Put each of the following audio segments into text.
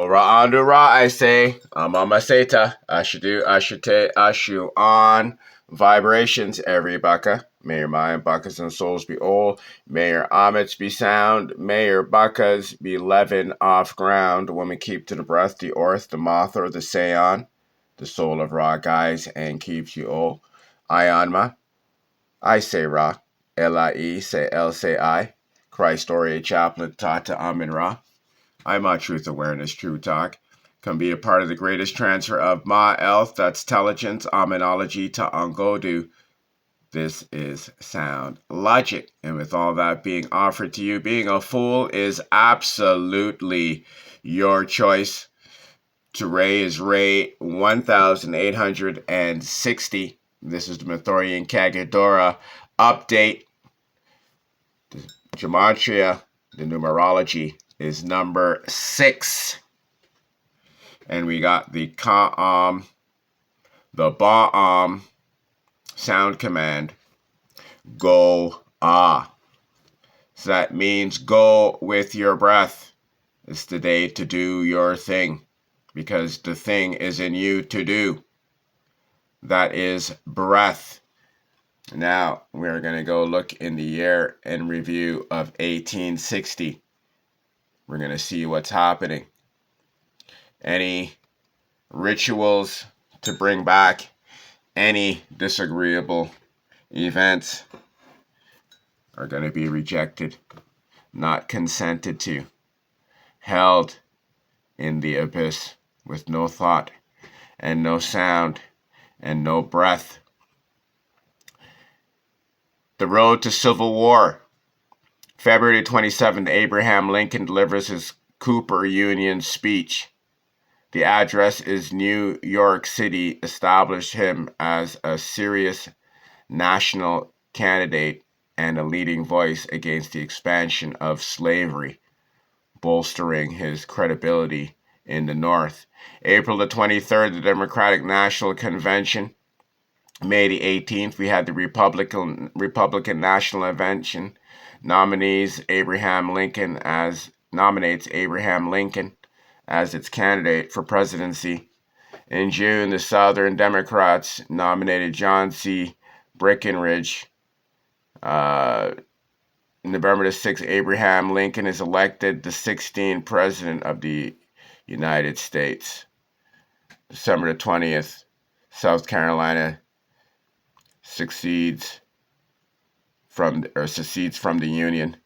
Ra Ra, I say, Mama Seta, Ashudu, Ashute, Ashu on vibrations, every baka. May your mind, bakas, and souls be old. May your omits be sound. May your bakas be leaven off ground. Women keep to the breath, the orth, the moth, or the seon. The soul of Ra guides and keeps you old. Ayanma, I say Ra. L-I-E, say L, say I. Christ Oriate Chaplain, Tata Amin Ra. I'm a Truth Awareness True Talk. Can be a part of the greatest transfer of Ma Elf, that's intelligence, Aminology to Ongodu. This is sound logic. And with all that being offered to you, being a fool is absolutely your choice. To Ray is Ray 1860. This is the Mathorian Kagodora update. The gematria, the numerology is number 6. And we got the Ka'am, the Ba'am sound command, go ah. So that means go with your breath. It's the day to do your thing, because the thing is in you to do. That is breath. Now we're going to go look in the year in review of 1860. We're going to see what's happening. Any rituals to bring back any disagreeable events are going to be rejected, not consented to, held in the abyss with no thought and no sound and no breath. The road to civil war. February 27th, Abraham Lincoln delivers his Cooper Union speech. The address is New York City, established him as a serious national candidate and a leading voice against the expansion of slavery, bolstering his credibility in the North. April the 23rd, the Democratic National Convention. May the 18th, we had the Republican National Convention nominates Abraham Lincoln as its candidate for presidency. In June, the Southern Democrats nominated John C. Breckinridge. November the 6th, Abraham Lincoln is elected the 16th President of the United States. December the 20th, South Carolina secedes from the Union.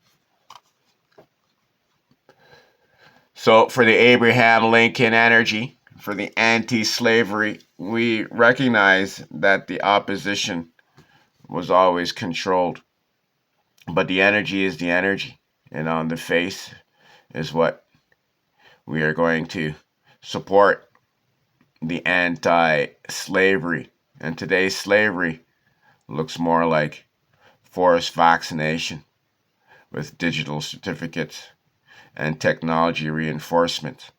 So for the Abraham Lincoln energy, for the anti-slavery, we recognize that the opposition was always controlled. But the energy is the energy. And on the face is what we are going to support, the anti-slavery. And today's slavery looks more like forced vaccination with digital certificates and technology reinforcement.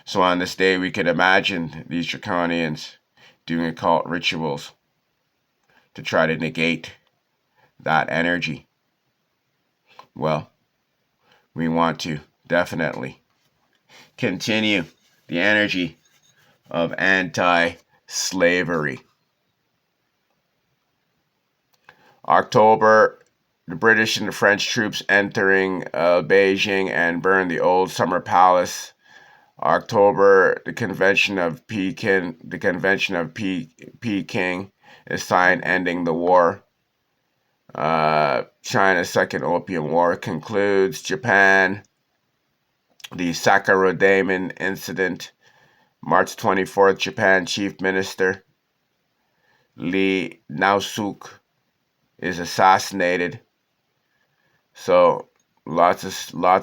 So on this day, we can imagine these draconians doing occult rituals to try to negate that energy. Well, we want to definitely continue the energy of anti-slavery. October, the British and the French troops entering Beijing and burn the old summer palace. October, the Convention of Peking is signed, ending the war. China's Second Opium War concludes. Japan, the Sakura Daemon incident. March 24th, Japan Chief Minister Lee Nausuk is assassinated. So lots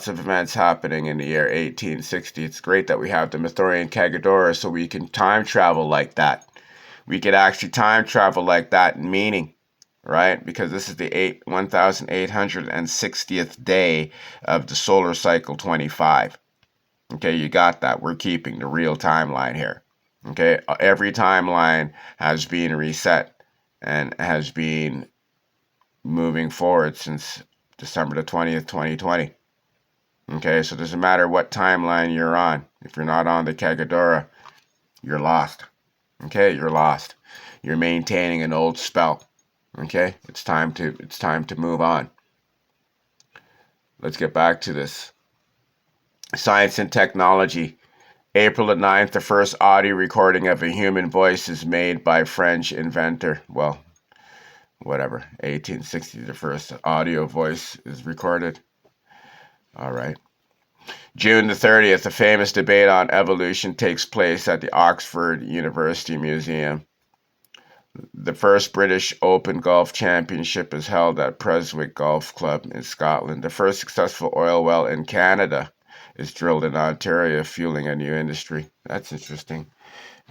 of events happening in the year 1860. It's great that we have the Mathorian Kagodora, so we can time travel like that. We could actually time travel like that in meaning, right? Because this is the 1860th day of the solar cycle 25. Okay, you got that. We're keeping the real timeline here. Okay, every timeline has been reset and has been moving forward since December the 20th, 2020. Okay, so it doesn't matter what timeline you're on. If you're not on the Kagodora, you're lost. Okay, you're lost. You're maintaining an old spell. Okay, it's time to move on. Let's get back to this. Science and technology. April the 9th, the first audio recording of a human voice is made by French inventor. Well, whatever. 1860, the first audio voice is recorded. All right. June the 30th, a famous debate on evolution takes place at the Oxford University Museum. The first British Open Golf Championship is held at Preswick Golf Club in Scotland. The first successful oil well in Canada is drilled in Ontario, fueling a new industry. That's interesting.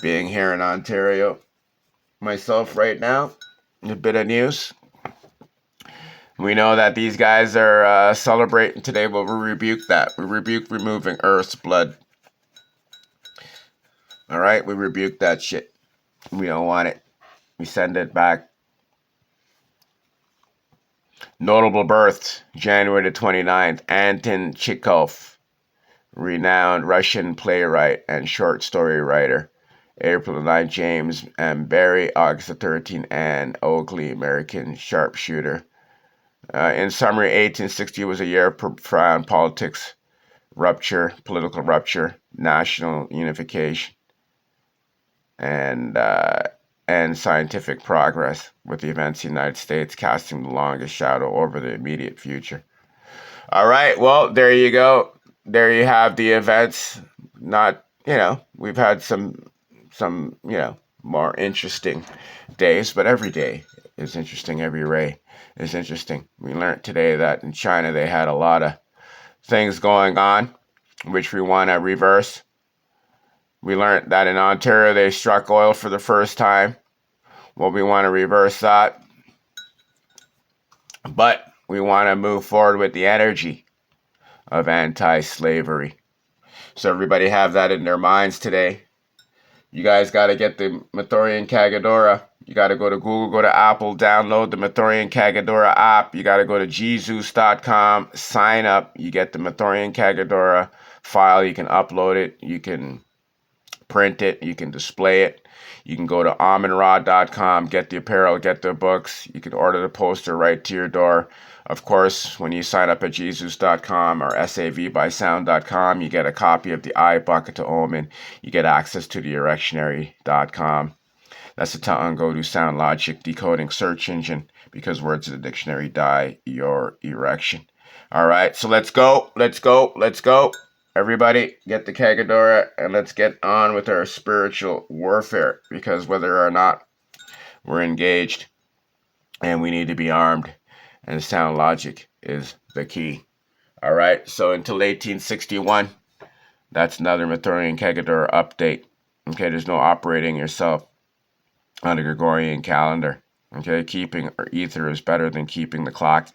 Being here in Ontario myself right now, a bit of news. We know that these guys are celebrating today, but we rebuke that. We rebuke removing Earth's blood. All right? We rebuke that shit. We don't want it. We send it back. Notable births, January the 29th, Anton Chekhov, renowned Russian playwright and short story writer. April the 9th, James M. Barrie, August the 13th, Anne Oakley, American sharpshooter. In summary, 1860 was a year of profound politics, political rupture, national unification, and scientific progress, with the events in the United States casting the longest shadow over the immediate future. All right, well, there you go. There you have the events. Not, we've had some, more interesting days, but every day is interesting. Every ray is interesting. We learned today that in China they had a lot of things going on, which we want to reverse. We learned that in Ontario they struck oil for the first time. Well, we want to reverse that. But we want to move forward with the energy of anti-slavery. So everybody have that in their minds today. You guys got to get the Mathorian Kagodora. You got to go to Google, go to Apple, download the Mathorian Kagodora app. You got to go to jesus.com, sign up. You get the Mathorian Kagodora file. You can upload it. You can print it. You can display it. You can go to almondrod.com, get the apparel, get the books. You can order the poster right to your door. Of course, when you sign up at jesus.com or savbysound.com, you get a copy of the Eye Bucket to Omen. You get access to the erectionary.com. That's the Go to Sound Logic decoding search engine, because words in the dictionary die your erection. All right, so let's go. Everybody, get the Kagodora, and let's get on with our spiritual warfare, because whether or not we're engaged, and we need to be armed, and sound logic is the key. All right, so until 1861, that's another Mathorian Kagodora update. Okay, there's no operating yourself on the Gregorian calendar. Okay, keeping our ether is better than keeping the clock